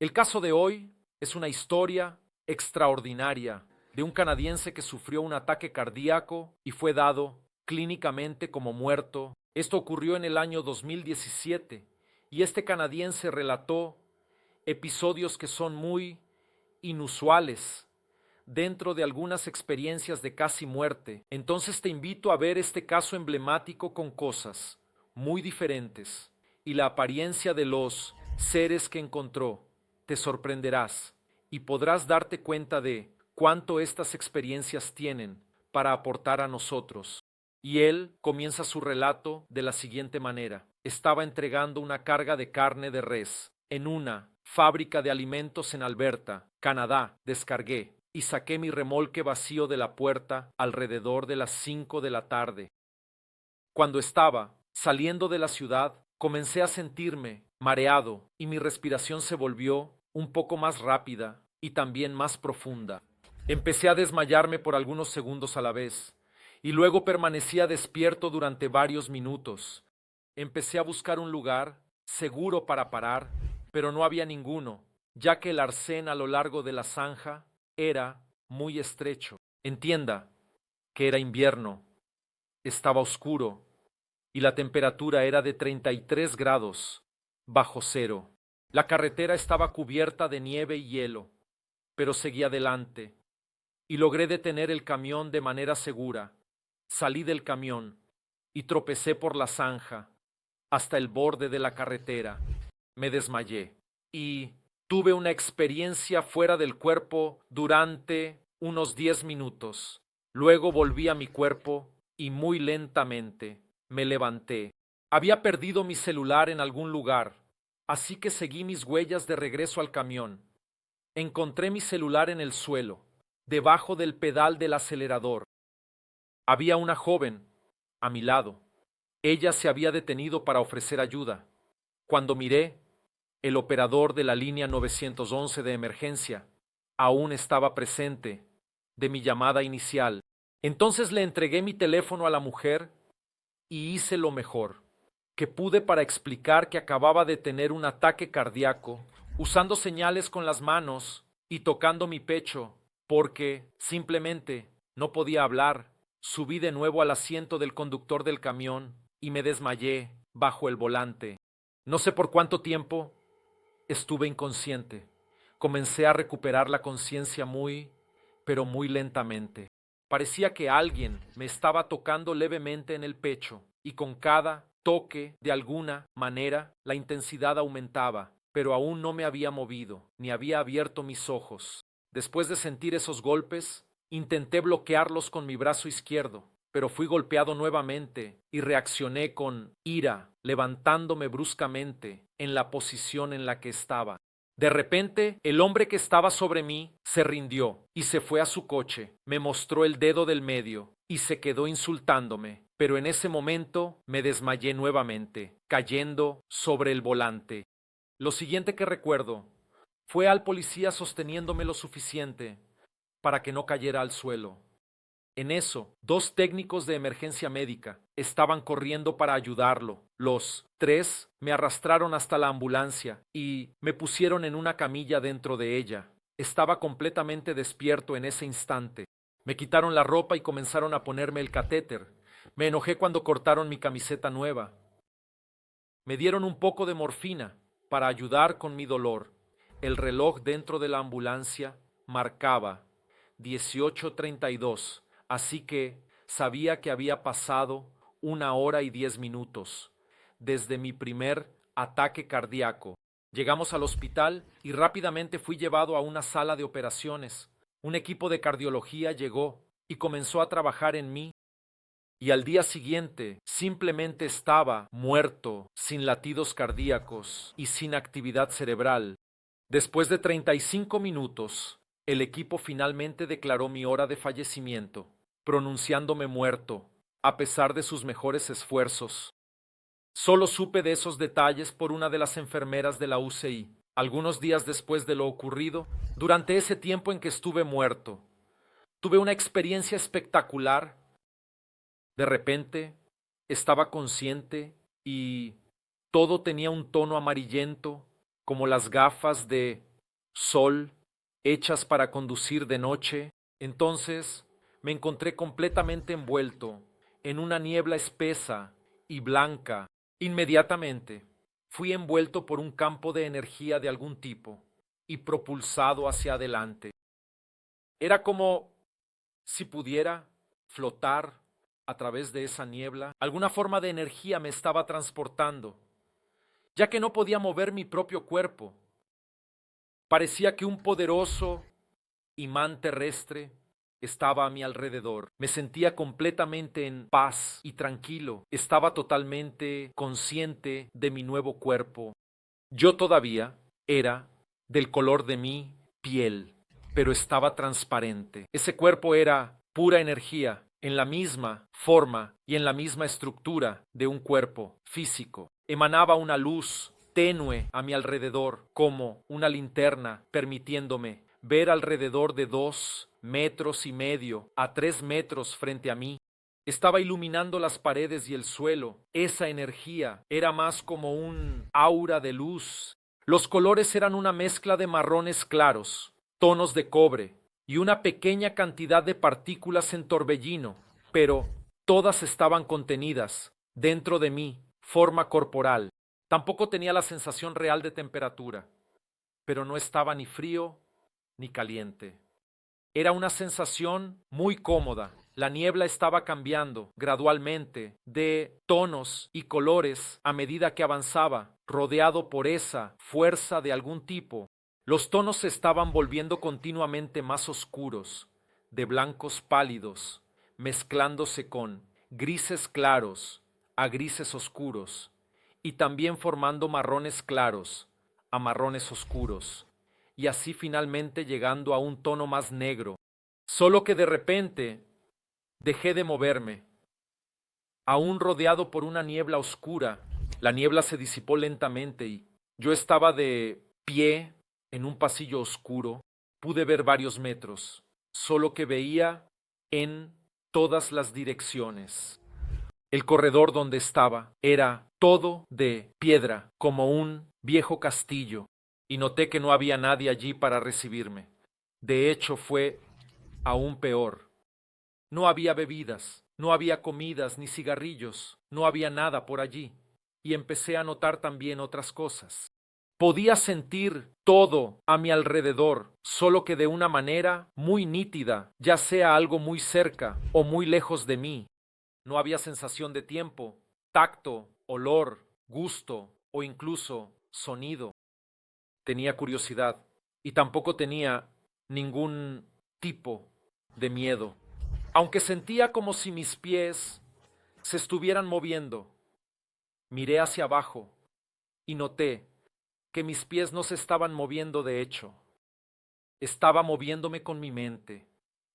El caso de hoy es una historia extraordinaria de un canadiense que sufrió un ataque cardíaco y fue dado clínicamente como muerto. Esto ocurrió en el año 2017 y este canadiense relató episodios que son muy inusuales dentro de algunas experiencias de casi muerte. Entonces te invito a ver este caso emblemático con cosas muy diferentes y la apariencia de los seres que encontró. Te sorprenderás y podrás darte cuenta de cuánto estas experiencias tienen para aportar a nosotros. Y él comienza su relato de la siguiente manera. Estaba entregando una carga de carne de res en una fábrica de alimentos en Alberta, Canadá. Descargué y saqué mi remolque vacío de la puerta alrededor de las 5 de la tarde. Cuando estaba saliendo de la ciudad, comencé a sentirme mareado y mi respiración se volvió un poco más rápida y también más profunda. Empecé a desmayarme por algunos segundos a la vez y luego permanecía despierto durante varios minutos. Empecé a buscar un lugar seguro para parar, pero no había ninguno, ya que el arcén a lo largo de la zanja era muy estrecho. Entienda que era invierno, estaba oscuro y la temperatura era de 33 grados bajo cero. La carretera estaba cubierta de nieve y hielo, pero seguí adelante y logré detener el camión de manera segura. Salí del camión y tropecé por la zanja hasta el borde de la carretera. Me desmayé y tuve una experiencia fuera del cuerpo durante unos 10 minutos. Luego volví a mi cuerpo y muy lentamente me levanté. Había perdido mi celular en algún lugar, así que seguí mis huellas de regreso al camión. Encontré mi celular en el suelo, debajo del pedal del acelerador. Había una joven a mi lado. Ella se había detenido para ofrecer ayuda. Cuando miré, el operador de la línea 911 de emergencia aún estaba presente de mi llamada inicial. Entonces le entregué mi teléfono a la mujer y hice lo mejor que pude para explicar que acababa de tener un ataque cardíaco, usando señales con las manos y tocando mi pecho, porque simplemente no podía hablar. Subí de nuevo al asiento del conductor del camión y me desmayé bajo el volante. No sé por cuánto tiempo estuve inconsciente. Comencé a recuperar la conciencia pero muy lentamente. Parecía que alguien me estaba tocando levemente en el pecho y con cada toque, de alguna manera, la intensidad aumentaba, pero aún no me había movido, ni había abierto mis ojos. Después de sentir esos golpes, intenté bloquearlos con mi brazo izquierdo, pero fui golpeado nuevamente y reaccioné con ira, levantándome bruscamente en la posición en la que estaba. De repente, el hombre que estaba sobre mí se rindió y se fue a su coche. Me mostró el dedo del medio y se quedó insultándome, pero en ese momento me desmayé nuevamente, cayendo sobre el volante. Lo siguiente que recuerdo fue al policía sosteniéndome lo suficiente para que no cayera al suelo. En eso, dos técnicos de emergencia médica estaban corriendo para ayudarlo. Los tres me arrastraron hasta la ambulancia y me pusieron en una camilla dentro de ella. Estaba completamente despierto en ese instante. Me quitaron la ropa y comenzaron a ponerme el catéter. Me enojé cuando cortaron mi camiseta nueva. Me dieron un poco de morfina para ayudar con mi dolor. El reloj dentro de la ambulancia marcaba 18:32. Así que sabía que había pasado 1 hora y 10 minutos desde mi primer ataque cardíaco. Llegamos al hospital y rápidamente fui llevado a una sala de operaciones. Un equipo de cardiología llegó y comenzó a trabajar en mí y al día siguiente simplemente estaba muerto, sin latidos cardíacos y sin actividad cerebral. Después de 35 minutos, el equipo finalmente declaró mi hora de fallecimiento, pronunciándome muerto, a pesar de sus mejores esfuerzos. Solo supe de esos detalles por una de las enfermeras de la UCI, algunos días después de lo ocurrido. Durante ese tiempo en que estuve muerto, tuve una experiencia espectacular. De repente, estaba consciente y todo tenía un tono amarillento, como las gafas de sol, hechas para conducir de noche. Entonces me encontré completamente envuelto en una niebla espesa y blanca. Inmediatamente fui envuelto por un campo de energía de algún tipo y propulsado hacia adelante. Era como si pudiera flotar a través de esa niebla. Alguna forma de energía me estaba transportando, ya que no podía mover mi propio cuerpo. Parecía que un poderoso imán terrestre estaba a mi alrededor. Me sentía completamente en paz y tranquilo. Estaba totalmente consciente de mi nuevo cuerpo. Yo todavía era del color de mi piel, pero estaba transparente. Ese cuerpo era pura energía, en la misma forma y en la misma estructura de un cuerpo físico. Emanaba una luz tenue a mi alrededor, como una linterna, permitiéndome ver alrededor de 2,5 metros a 3 metros frente a mí. Estaba iluminando las paredes y el suelo. Esa energía era más como un aura de luz. Los colores eran una mezcla de marrones claros, tonos de cobre y una pequeña cantidad de partículas en torbellino, pero todas estaban contenidas dentro de mi forma corporal. Tampoco tenía la sensación real de temperatura, pero no estaba ni frío ni caliente. Era una sensación muy cómoda. La niebla estaba cambiando gradualmente de tonos y colores a medida que avanzaba, rodeado por esa fuerza de algún tipo. Los tonos se estaban volviendo continuamente más oscuros, de blancos pálidos, mezclándose con grises claros a grises oscuros, y también formando marrones claros a marrones oscuros, y así finalmente llegando a un tono más negro. Solo que de repente dejé de moverme. Aún rodeado por una niebla oscura, la niebla se disipó lentamente y yo estaba de pie en un pasillo oscuro. Pude ver varios metros, solo que veía en todas las direcciones. El corredor donde estaba era todo de piedra, como un viejo castillo, y noté que no había nadie allí para recibirme. De hecho, fue aún peor. No había bebidas, no había comidas ni cigarrillos, no había nada por allí. Y empecé a notar también otras cosas. Podía sentir todo a mi alrededor, solo que de una manera muy nítida, ya sea algo muy cerca o muy lejos de mí. No había sensación de tiempo, tacto, olor, gusto o incluso sonido. Tenía curiosidad y tampoco tenía ningún tipo de miedo. Aunque sentía como si mis pies se estuvieran moviendo, miré hacia abajo y noté que mis pies no se estaban moviendo de hecho. Estaba moviéndome con mi mente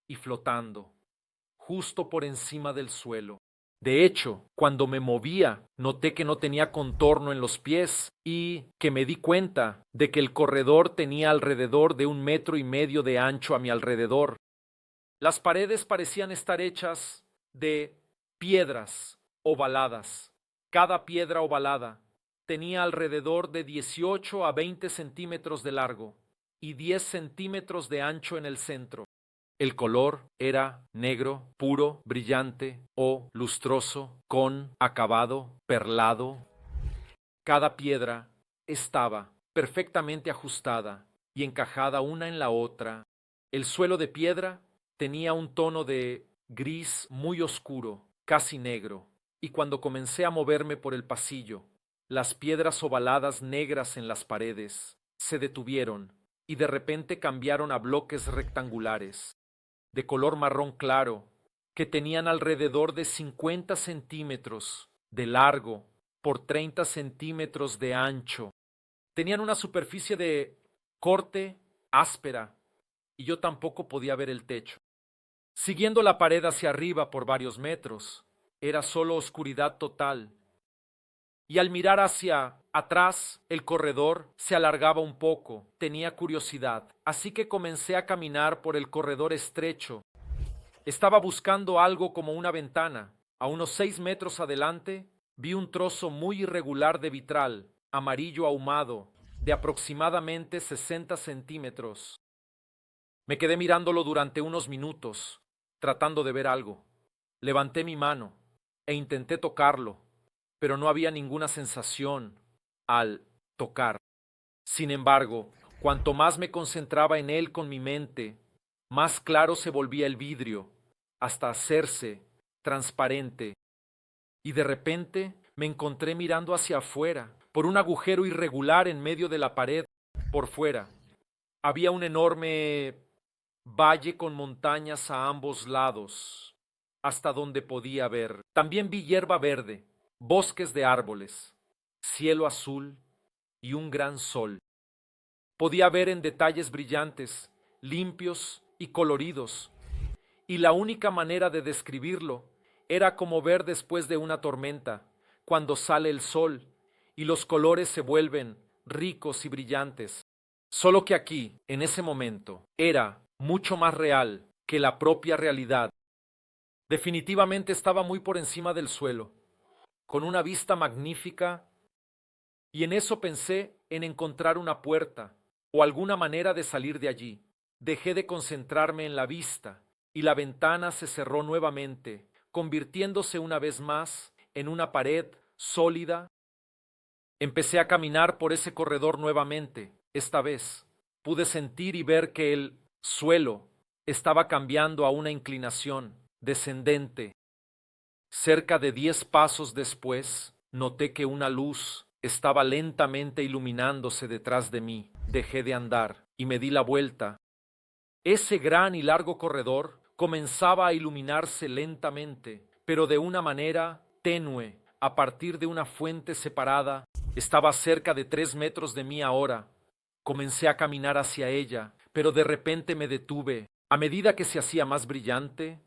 y flotando, justo por encima del suelo. De hecho, cuando me movía, noté que no tenía contorno en los pies y que me di cuenta de que el corredor tenía alrededor de 1,5 metros de ancho a mi alrededor. Las paredes parecían estar hechas de piedras ovaladas. Cada piedra ovalada tenía alrededor de 18 a 20 centímetros de largo y 10 centímetros de ancho en el centro. El color era negro, puro, brillante o lustroso, con acabado perlado. Cada piedra estaba perfectamente ajustada y encajada una en la otra. El suelo de piedra tenía un tono de gris muy oscuro, casi negro, y cuando comencé a moverme por el pasillo, las piedras ovaladas negras en las paredes se detuvieron y de repente cambiaron a bloques rectangulares de color marrón claro, que tenían alrededor de 50 centímetros de largo por 30 centímetros de ancho. Tenían una superficie de corte áspera y yo tampoco podía ver el techo. Siguiendo la pared hacia arriba por varios metros, era solo oscuridad total. Y al mirar hacia atrás, el corredor se alargaba un poco. Tenía curiosidad, así que comencé a caminar por el corredor estrecho. Estaba buscando algo como una ventana. A unos 6 metros adelante, vi un trozo muy irregular de vitral, amarillo ahumado, de aproximadamente 60 centímetros. Me quedé mirándolo durante unos minutos, tratando de ver algo. Levanté mi mano e intenté tocarlo, pero no había ninguna sensación al tocar. Sin embargo, cuanto más me concentraba en él con mi mente, más claro se volvía el vidrio, hasta hacerse transparente. Y de repente me encontré mirando hacia afuera, por un agujero irregular en medio de la pared. Por fuera había un enorme valle con montañas a ambos lados, hasta donde podía ver. También vi hierba verde, bosques de árboles, cielo azul y un gran sol. Podía ver en detalles brillantes, limpios y coloridos, y la única manera de describirlo era como ver después de una tormenta, cuando sale el sol y los colores se vuelven ricos y brillantes. Solo que aquí, en ese momento, era mucho más real que la propia realidad. Definitivamente estaba muy por encima del suelo, con una vista magnífica, y en eso pensé en encontrar una puerta o alguna manera de salir de allí. Dejé de concentrarme en la vista y la ventana se cerró nuevamente, convirtiéndose una vez más en una pared sólida. Empecé a caminar por ese corredor nuevamente. Esta vez pude sentir y ver que el suelo estaba cambiando a una inclinación descendente. Cerca de 10 pasos después, noté que una luz estaba lentamente iluminándose detrás de mí. Dejé de andar y me di la vuelta. Ese gran y largo corredor comenzaba a iluminarse lentamente, pero de una manera tenue, a partir de una fuente separada. Estaba cerca de 3 metros de mí ahora. Comencé a caminar hacia ella, pero de repente me detuve. A medida que se hacía más brillante,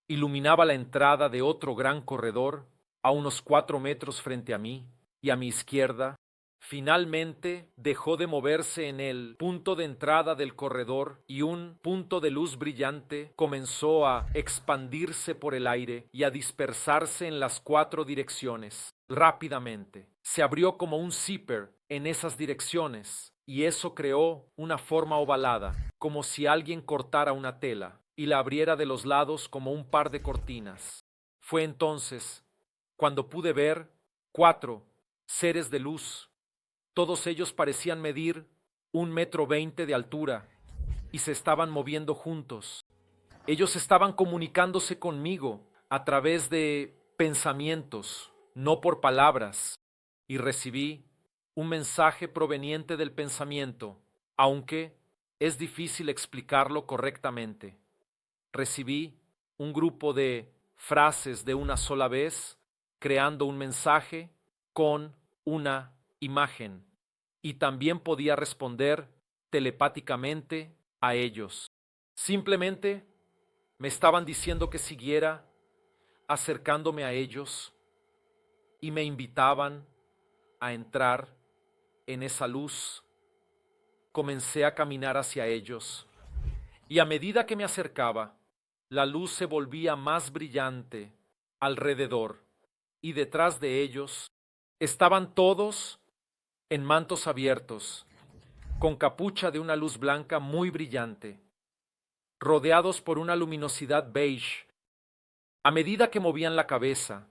iluminaba la entrada de otro gran corredor, a unos 4 metros frente a mí y a mi izquierda. Finalmente dejó de moverse en el punto de entrada del corredor y un punto de luz brillante comenzó a expandirse por el aire y a dispersarse en las 4 direcciones. Rápidamente se abrió como un zipper en esas direcciones y eso creó una forma ovalada, como si alguien cortara una tela y la abriera de los lados como un par de cortinas. Fue entonces cuando pude ver 4 seres de luz. Todos ellos parecían medir 1,20 m de altura y se estaban moviendo juntos. Ellos estaban comunicándose conmigo a través de pensamientos, no por palabras, y recibí un mensaje proveniente del pensamiento, aunque es difícil explicarlo correctamente. Recibí un grupo de frases de una sola vez, creando un mensaje con una imagen, y también podía responder telepáticamente a ellos. Simplemente me estaban diciendo que siguiera acercándome a ellos y me invitaban a entrar en esa luz. Comencé a caminar hacia ellos y a medida que me acercaba, la luz se volvía más brillante alrededor y detrás de ellos estaban todos en mantos abiertos, con capucha de una luz blanca muy brillante, rodeados por una luminosidad beige. A medida que movían la cabeza,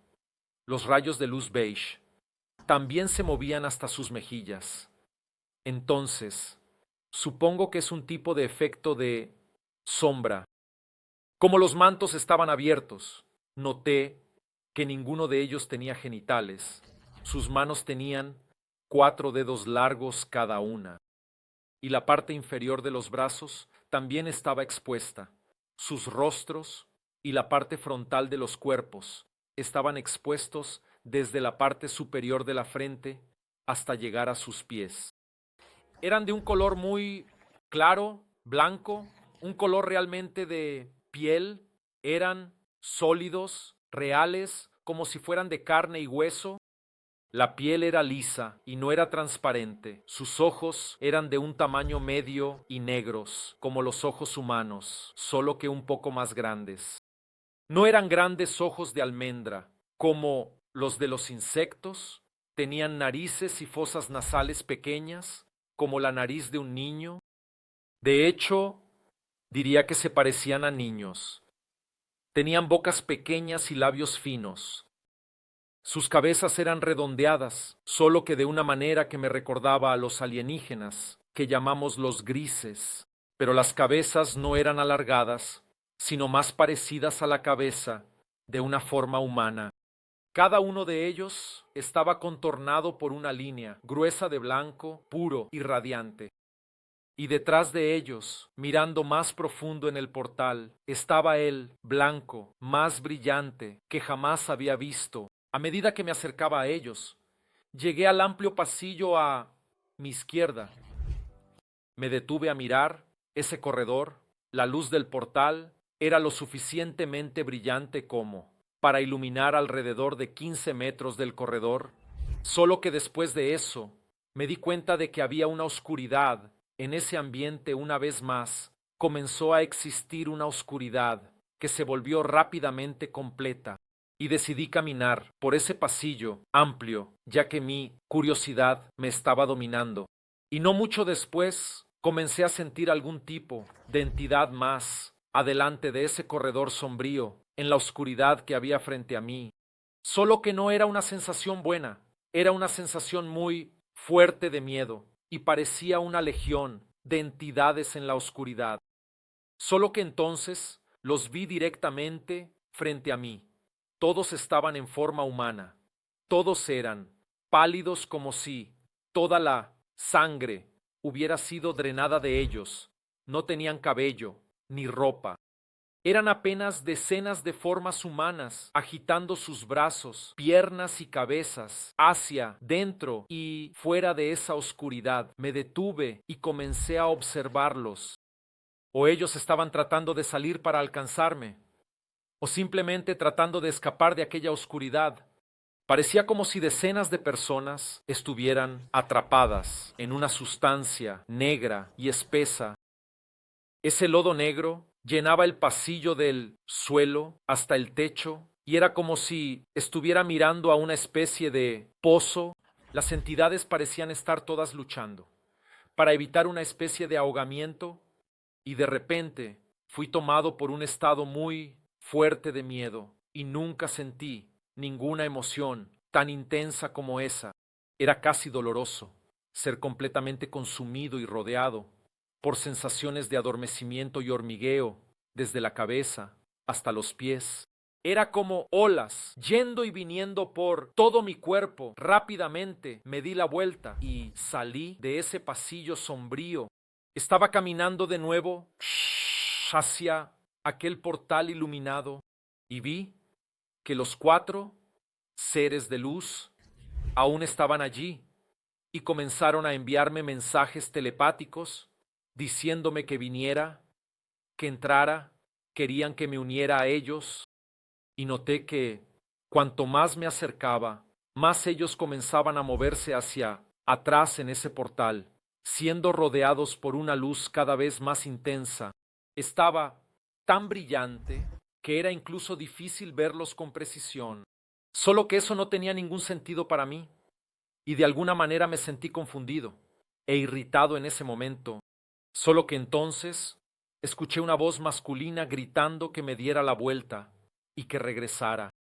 los rayos de luz beige también se movían hasta sus mejillas. Entonces, supongo que es un tipo de efecto de sombra. Como los mantos estaban abiertos, noté que ninguno de ellos tenía genitales. Sus manos tenían 4 dedos largos cada una, y la parte inferior de los brazos también estaba expuesta. Sus rostros y la parte frontal de los cuerpos estaban expuestos desde la parte superior de la frente hasta llegar a sus pies. Eran de un color muy claro, blanco, un color realmente de piel. Eran sólidos, reales, como si fueran de carne y hueso. La piel era lisa y no era transparente. Sus ojos eran de un tamaño medio y negros, como los ojos humanos, solo que un poco más grandes. No eran grandes ojos de almendra, como los de los insectos. Tenían narices y fosas nasales pequeñas, como la nariz de un niño. De hecho, diría que se parecían a niños. Tenían bocas pequeñas y labios finos. Sus cabezas eran redondeadas, solo que de una manera que me recordaba a los alienígenas, que llamamos los grises. Pero las cabezas no eran alargadas, sino más parecidas a la cabeza de una forma humana. Cada uno de ellos estaba contornado por una línea gruesa de blanco, puro y radiante. Y detrás de ellos, mirando más profundo en el portal, estaba él, blanco, más brillante que jamás había visto. A medida que me acercaba a ellos, llegué al amplio pasillo a mi izquierda. Me detuve a mirar ese corredor. La luz del portal era lo suficientemente brillante como para iluminar alrededor de 15 metros del corredor, solo que después de eso me di cuenta de que había una oscuridad en ese ambiente. Una vez más comenzó a existir una oscuridad que se volvió rápidamente completa, y decidí caminar por ese pasillo amplio, ya que mi curiosidad me estaba dominando. Y no mucho después comencé a sentir algún tipo de entidad más adelante de ese corredor sombrío, en la oscuridad que había frente a mí. Solo que no era una sensación buena, era una sensación muy fuerte de miedo, y parecía una legión de entidades en la oscuridad. Solo que entonces los vi directamente frente a mí. Todos estaban en forma humana. Todos eran pálidos, como si toda la sangre hubiera sido drenada de ellos. No tenían cabello ni ropa. Eran apenas decenas de formas humanas, agitando sus brazos, piernas y cabezas hacia dentro y fuera de esa oscuridad. Me detuve y comencé a observarlos. O ellos estaban tratando de salir para alcanzarme, o simplemente tratando de escapar de aquella oscuridad. Parecía como si decenas de personas estuvieran atrapadas en una sustancia negra y espesa. Ese lodo negro llenaba el pasillo del suelo hasta el techo, y era como si estuviera mirando a una especie de pozo. Las entidades parecían estar todas luchando para evitar una especie de ahogamiento, y de repente fui tomado por un estado muy fuerte de miedo, y nunca sentí ninguna emoción tan intensa como esa. Era casi doloroso ser completamente consumido y rodeado por sensaciones de adormecimiento y hormigueo desde la cabeza hasta los pies. Era como olas yendo y viniendo por todo mi cuerpo. Rápidamente me di la vuelta y salí de ese pasillo sombrío. Estaba caminando de nuevo hacia aquel portal iluminado, y vi que los 4 seres de luz aún estaban allí, y comenzaron a enviarme mensajes telepáticos diciéndome que viniera, que entrara. Querían que me uniera a ellos, y noté que cuanto más me acercaba, más ellos comenzaban a moverse hacia atrás en ese portal, siendo rodeados por una luz cada vez más intensa. Estaba tan brillante que era incluso difícil verlos con precisión. Solo que eso no tenía ningún sentido para mí, y de alguna manera me sentí confundido e irritado en ese momento. Solo que entonces escuché una voz masculina gritando que me diera la vuelta y que regresara.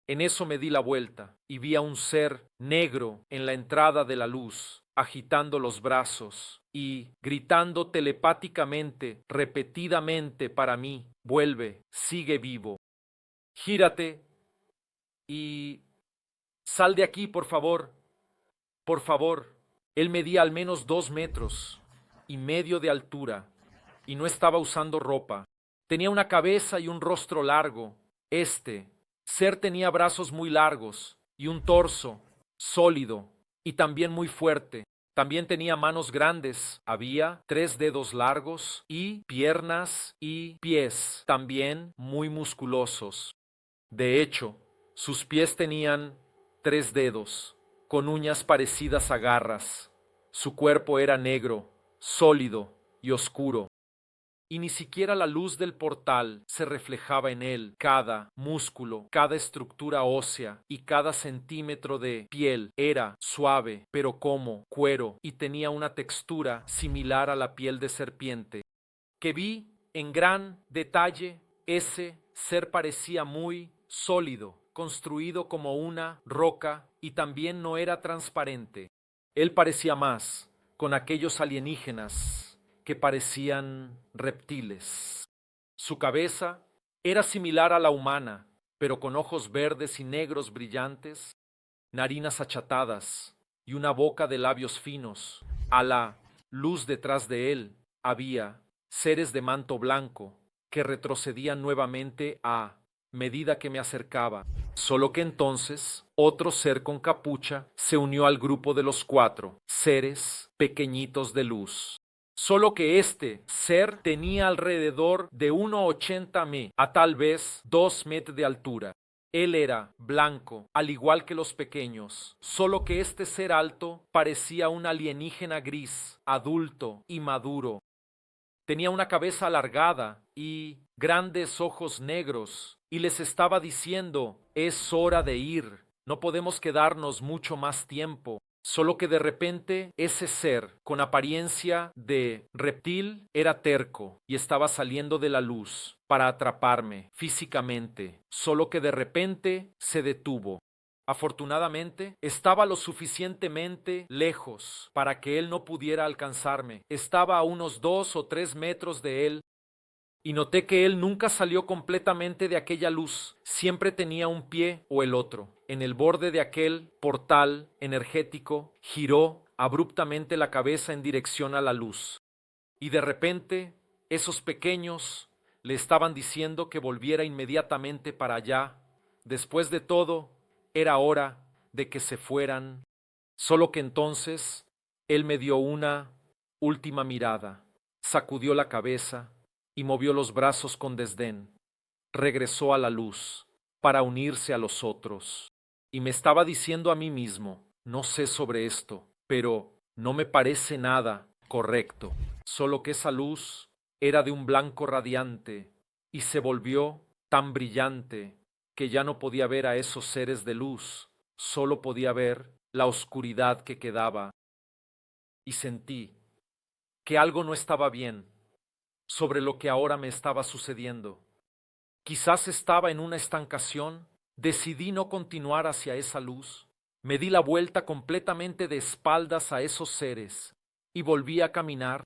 En eso me di la vuelta y vi a un ser negro en la entrada de la luz, agitando los brazos y gritando telepáticamente, repetidamente para mí: vuelve, sigue vivo, gírate y sal de aquí, por favor, por favor. Él medía al menos 2,5 metros de altura, y no estaba usando ropa. Tenía una cabeza y un rostro largo. Este ser tenía brazos muy largos y un torso sólido y también muy fuerte. También tenía manos grandes, había 3 dedos largos, y piernas y pies también muy musculosos. De hecho, sus pies tenían 3 dedos, con uñas parecidas a garras. Su cuerpo era negro, sólido y oscuro. y ni siquiera la luz del portal se reflejaba en él. Cada músculo, cada estructura ósea y cada centímetro de piel era suave, pero como cuero, y tenía una textura similar a la piel de serpiente. Que vi en gran detalle, ese ser parecía muy sólido, construido como una roca, y también no era transparente. Él parecía más con aquellos alienígenas que parecían reptiles. Su cabeza era similar a la humana, pero con ojos verdes y negros brillantes, narinas achatadas y una boca de labios finos. A la luz detrás de él había seres de manto blanco que retrocedían nuevamente a medida que me acercaba, solo que entonces otro ser con capucha se unió al grupo de los 4 seres pequeñitos de luz. Solo que este ser tenía alrededor de 1,80 m a tal vez 2 metros de altura. Él era blanco, al igual que los pequeños, solo que este ser alto parecía un alienígena gris, adulto y maduro. Tenía una cabeza alargada y grandes ojos negros, y les estaba diciendo: es hora de ir, no podemos quedarnos mucho más tiempo. Solo que de repente ese ser, con apariencia de reptil, era terco y estaba saliendo de la luz para atraparme físicamente, solo que de repente se detuvo. Afortunadamente, estaba lo suficientemente lejos para que él no pudiera alcanzarme. Estaba a unos 2 o 3 metros de él, y noté que él nunca salió completamente de aquella luz. Siempre tenía un pie o el otro en el borde de aquel portal energético. Giró abruptamente la cabeza en dirección a la luz. Y de repente, esos pequeños le estaban diciendo que volviera inmediatamente para allá. Después de todo, era hora de que se fueran. Solo que entonces él me dio una última mirada, sacudió la cabeza y movió los brazos con desdén. Regresó a la luz para unirse a los otros. Y me estaba diciendo a mí mismo: no sé sobre esto, pero no me parece nada correcto. Solo que esa luz era de un blanco radiante y se volvió tan brillante que ya no podía ver a esos seres de luz, solo podía ver la oscuridad que quedaba. Y sentí que algo no estaba bien sobre lo que ahora me estaba sucediendo. Quizás estaba en una estancación. Decidí no continuar hacia esa luz. Me di la vuelta completamente de espaldas a esos seres y volví a caminar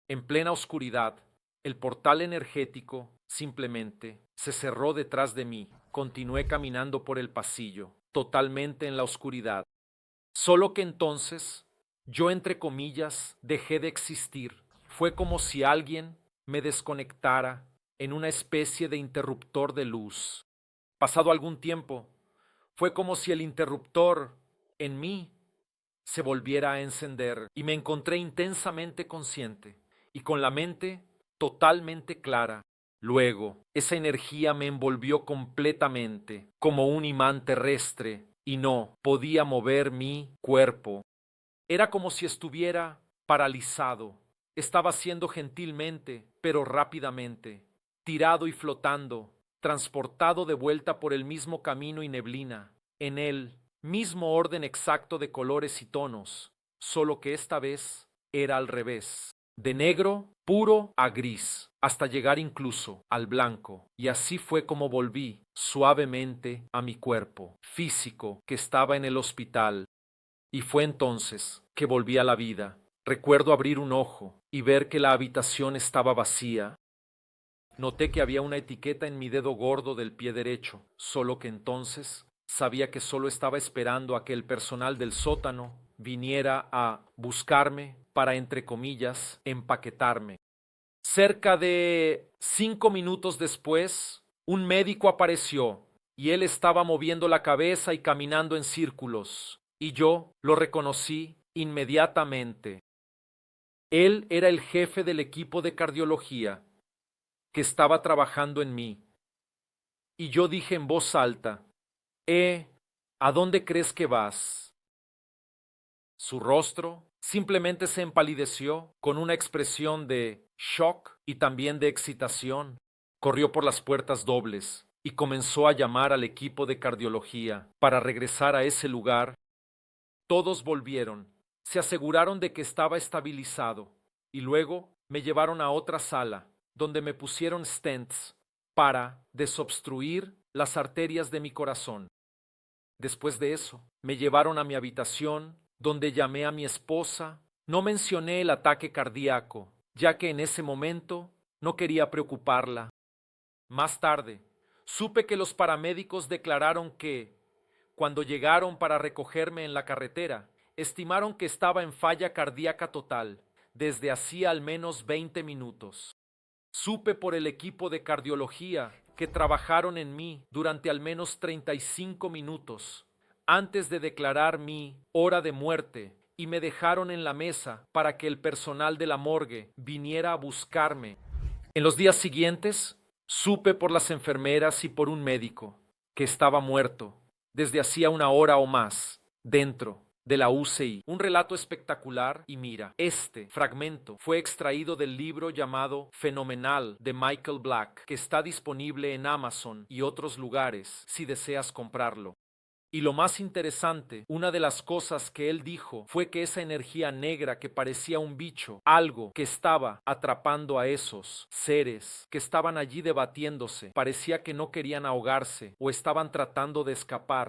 en plena oscuridad. El portal energético simplemente se cerró detrás de mí. Continué caminando por el pasillo, totalmente en la oscuridad. Solo que entonces, yo entre comillas, dejé de existir. Fue como si alguien me desconectara en una especie de interruptor de luz. Pasado algún tiempo, fue como si el interruptor en mí se volviera a encender y me encontré intensamente consciente y con la mente totalmente clara. Luego, esa energía me envolvió completamente, como un imán terrestre, y no podía mover mi cuerpo. Era como si estuviera paralizado. Estaba siendo gentilmente, pero rápidamente, tirado y flotando, transportado de vuelta por el mismo camino y neblina, en el mismo orden exacto de colores y tonos, solo que esta vez era al revés, de negro puro a gris, hasta llegar incluso al blanco. Y así fue como volví suavemente a mi cuerpo físico que estaba en el hospital. Y fue entonces que volví a la vida. Recuerdo abrir un ojo y ver que la habitación estaba vacía. Noté que había una etiqueta en mi dedo gordo del pie derecho, solo que entonces sabía que solo estaba esperando a que el personal del sótano viniera a buscarme para, entre comillas, empaquetarme. Cerca de 5 minutos después, un médico apareció y él estaba moviendo la cabeza y caminando en círculos, y yo lo reconocí inmediatamente. Él era el jefe del equipo de cardiología que estaba trabajando en mí. Y yo dije en voz alta: ¿a dónde crees que vas? Su rostro simplemente se empalideció con una expresión de shock y también de excitación. Corrió por las puertas dobles y comenzó a llamar al equipo de cardiología para regresar a ese lugar. Todos volvieron, se aseguraron de que estaba estabilizado y luego me llevaron a otra sala donde me pusieron stents para desobstruir las arterias de mi corazón. Después de eso, me llevaron a mi habitación donde llamé a mi esposa. No mencioné el ataque cardíaco, ya que en ese momento no quería preocuparla. Más tarde, supe que los paramédicos declararon que, cuando llegaron para recogerme en la carretera, estimaron que estaba en falla cardíaca total desde hacía al menos 20 minutos. Supe por el equipo de cardiología que trabajaron en mí durante al menos 35 minutos antes de declarar mi hora de muerte y me dejaron en la mesa para que el personal de la morgue viniera a buscarme. En los días siguientes, supe por las enfermeras y por un médico que estaba muerto desde hacía una hora o más dentro de la UCI. Un relato espectacular y mira, este fragmento fue extraído del libro llamado Fenomenal de Michael Black, que está disponible en Amazon y otros lugares si deseas comprarlo. Y lo más interesante, una de las cosas que él dijo fue que esa energía negra que parecía un bicho, algo que estaba atrapando a esos seres que estaban allí debatiéndose, parecía que no querían ahogarse o estaban tratando de escapar.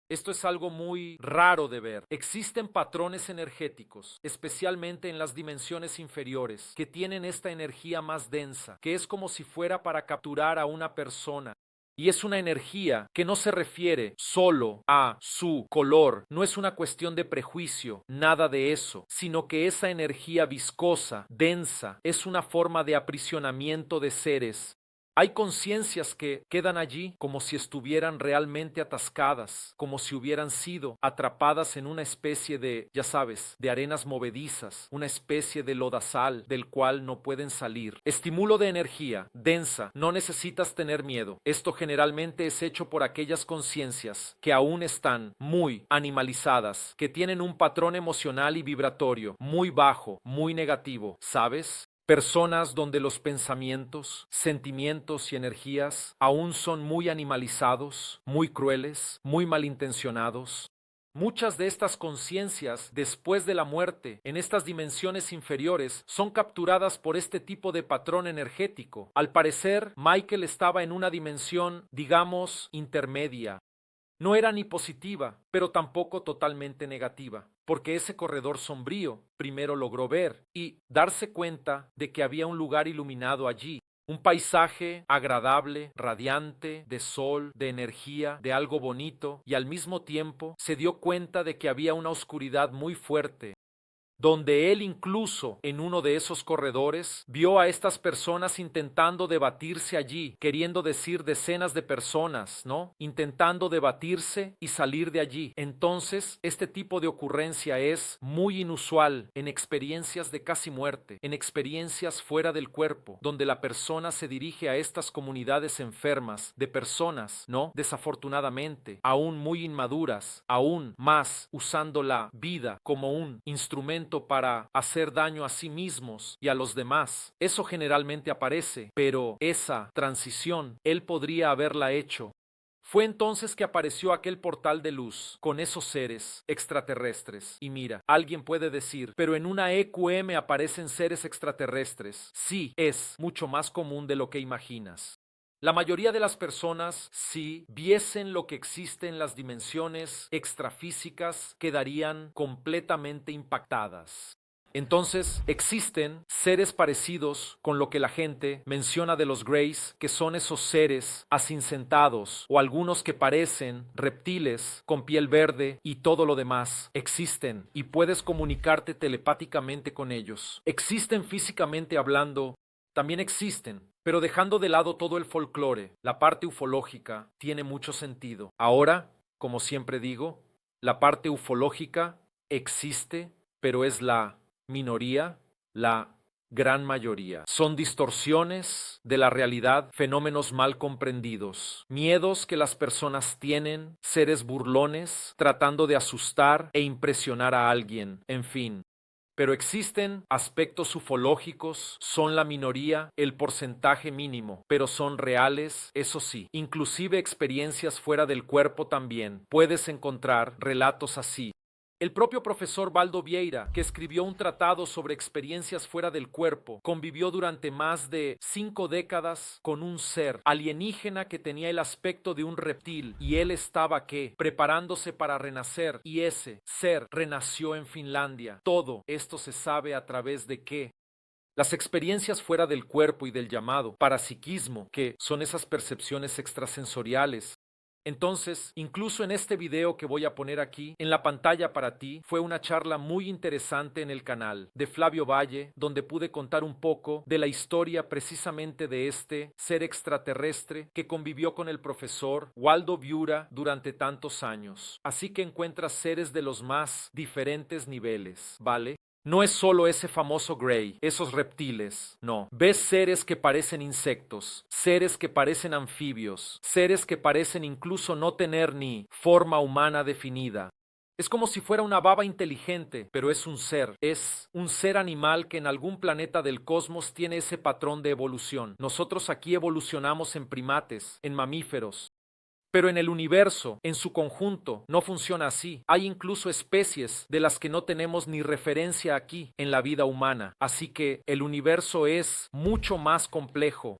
Esto es algo muy raro de ver. Existen patrones energéticos, especialmente en las dimensiones inferiores, que tienen esta energía más densa, que es como si fuera para capturar a una persona. Y es una energía que no se refiere solo a su color, no es una cuestión de prejuicio, nada de eso, sino que esa energía viscosa, densa, es una forma de aprisionamiento de seres. Hay conciencias que quedan allí como si estuvieran realmente atascadas, como si hubieran sido atrapadas en una especie de, ya sabes, de arenas movedizas, una especie de lodazal del cual no pueden salir. Estímulo de energía, densa, no necesitas tener miedo. Esto generalmente es hecho por aquellas conciencias que aún están muy animalizadas, que tienen un patrón emocional y vibratorio muy bajo, muy negativo, ¿sabes? Personas donde los pensamientos, sentimientos y energías aún son muy animalizados, muy crueles, muy malintencionados. Muchas de estas conciencias, después de la muerte, en estas dimensiones inferiores, son capturadas por este tipo de patrón energético. Al parecer, Michael estaba en una dimensión, digamos, intermedia. No era ni positiva, pero tampoco totalmente negativa, porque ese corredor sombrío primero logró ver y darse cuenta de que había un lugar iluminado allí, un paisaje agradable, radiante, de sol, de energía, de algo bonito, y al mismo tiempo se dio cuenta de que había una oscuridad muy fuerte, donde él incluso en uno de esos corredores vio a estas personas intentando debatirse allí, queriendo decir decenas de personas, ¿no? Intentando debatirse y salir de allí. Entonces, este tipo de ocurrencia es muy inusual en experiencias de casi muerte, en experiencias fuera del cuerpo, donde la persona se dirige a estas comunidades enfermas de personas, ¿no? Desafortunadamente, aún muy inmaduras, aún más usando la vida como un instrumento para hacer daño a sí mismos y a los demás. Eso generalmente aparece, pero esa transición él podría haberla hecho. Fue entonces que apareció aquel portal de luz con esos seres extraterrestres. Y mira, alguien puede decir, pero en una EQM aparecen seres extraterrestres. Sí, es mucho más común de lo que imaginas. La mayoría de las personas, si viesen lo que existe en las dimensiones extrafísicas, quedarían completamente impactadas. Entonces, existen seres parecidos con lo que la gente menciona de los Greys, que son esos seres acincentados o algunos que parecen reptiles con piel verde y todo lo demás. Existen y puedes comunicarte telepáticamente con ellos. Existen físicamente hablando, también existen. Pero dejando de lado todo el folclore, la parte ufológica tiene mucho sentido. Ahora, como siempre digo, la parte ufológica existe, pero es la minoría, la gran mayoría. Son distorsiones de la realidad, fenómenos mal comprendidos, miedos que las personas tienen, seres burlones tratando de asustar e impresionar a alguien, en fin. Pero existen aspectos ufológicos, son la minoría, el porcentaje mínimo, pero son reales, eso sí. Inclusive experiencias fuera del cuerpo también. Puedes encontrar relatos así. El propio profesor Baldo Vieira, que escribió un tratado sobre experiencias fuera del cuerpo, convivió durante más de 5 décadas con un ser alienígena que tenía el aspecto de un reptil y él estaba preparándose para renacer y ese ser renació en Finlandia. Todo esto se sabe a través de las experiencias fuera del cuerpo y del llamado parapsiquismo, que son esas percepciones extrasensoriales. Entonces, incluso en este video que voy a poner aquí, en la pantalla para ti, fue una charla muy interesante en el canal de Flavio Valle, donde pude contar un poco de la historia precisamente de este ser extraterrestre que convivió con el profesor Waldo Viura durante tantos años. Así que encuentras seres de los más diferentes niveles, ¿vale? No es solo ese famoso Grey, esos reptiles, no. Ves seres que parecen insectos, seres que parecen anfibios, seres que parecen incluso no tener ni forma humana definida. Es como si fuera una baba inteligente, pero es un ser animal que en algún planeta del cosmos tiene ese patrón de evolución. Nosotros aquí evolucionamos en primates, en mamíferos. Pero en el universo, en su conjunto, no funciona así. Hay incluso especies de las que no tenemos ni referencia aquí en la vida humana. Así que el universo es mucho más complejo.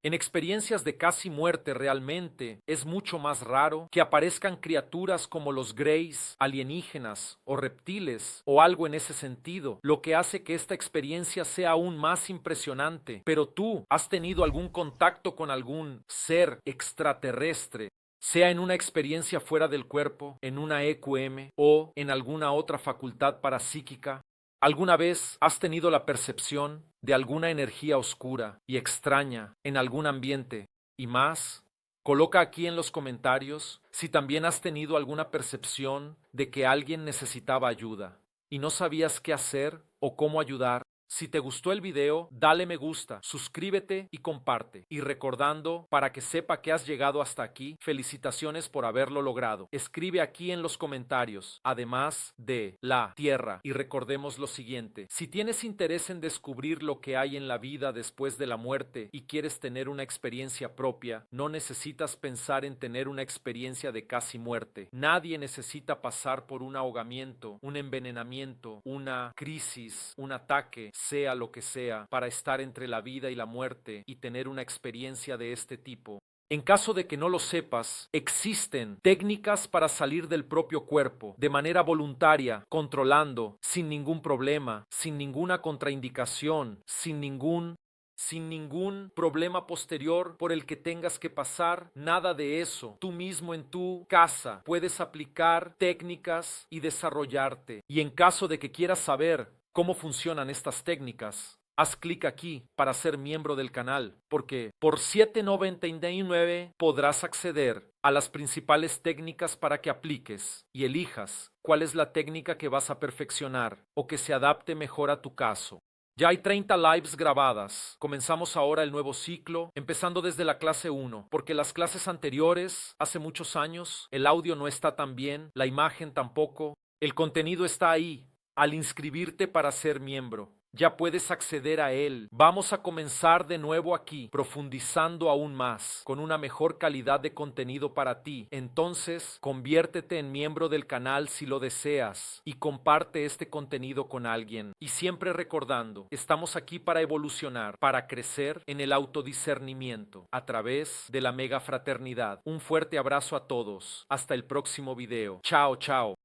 En experiencias de casi muerte realmente es mucho más raro que aparezcan criaturas como los Greys, alienígenas o reptiles o algo en ese sentido, lo que hace que esta experiencia sea aún más impresionante. Pero tú, ¿has tenido algún contacto con algún ser extraterrestre? Sea en una experiencia fuera del cuerpo, en una EQM o en alguna otra facultad parapsíquica. ¿Alguna vez has tenido la percepción de alguna energía oscura y extraña en algún ambiente? Y más, coloca aquí en los comentarios si también has tenido alguna percepción de que alguien necesitaba ayuda y no sabías qué hacer o cómo ayudar. Si te gustó el video, dale me gusta, suscríbete y comparte. Y recordando, para que sepa que has llegado hasta aquí, felicitaciones por haberlo logrado. Escribe aquí en los comentarios, además de la Tierra. Y recordemos lo siguiente, si tienes interés en descubrir lo que hay en la vida después de la muerte y quieres tener una experiencia propia, no necesitas pensar en tener una experiencia de casi muerte. Nadie necesita pasar por un ahogamiento, un envenenamiento, una crisis, un ataque, sea lo que sea, para estar entre la vida y la muerte y tener una experiencia de este tipo. En caso de que no lo sepas, existen técnicas para salir del propio cuerpo de manera voluntaria, controlando, sin ningún problema, sin ninguna contraindicación, sin ningún problema posterior por el que tengas que pasar, nada de eso. Tú mismo en tu casa puedes aplicar técnicas y desarrollarte. Y en caso de que quieras saber cómo funcionan estas técnicas, haz clic aquí para ser miembro del canal, porque por $7.99 podrás acceder a las principales técnicas para que apliques y elijas cuál es la técnica que vas a perfeccionar o que se adapte mejor a tu caso. Ya hay 30 lives grabadas. Comenzamos ahora el nuevo ciclo, empezando desde la clase 1, porque las clases anteriores, hace muchos años, el audio no está tan bien, la imagen tampoco, el contenido está ahí. Al inscribirte para ser miembro, ya puedes acceder a él. Vamos a comenzar de nuevo aquí, profundizando aún más, con una mejor calidad de contenido para ti. Entonces, conviértete en miembro del canal si lo deseas y comparte este contenido con alguien. Y siempre recordando, estamos aquí para evolucionar, para crecer en el autodiscernimiento, a través de la mega fraternidad. Un fuerte abrazo a todos. Hasta el próximo video. Chao, chao.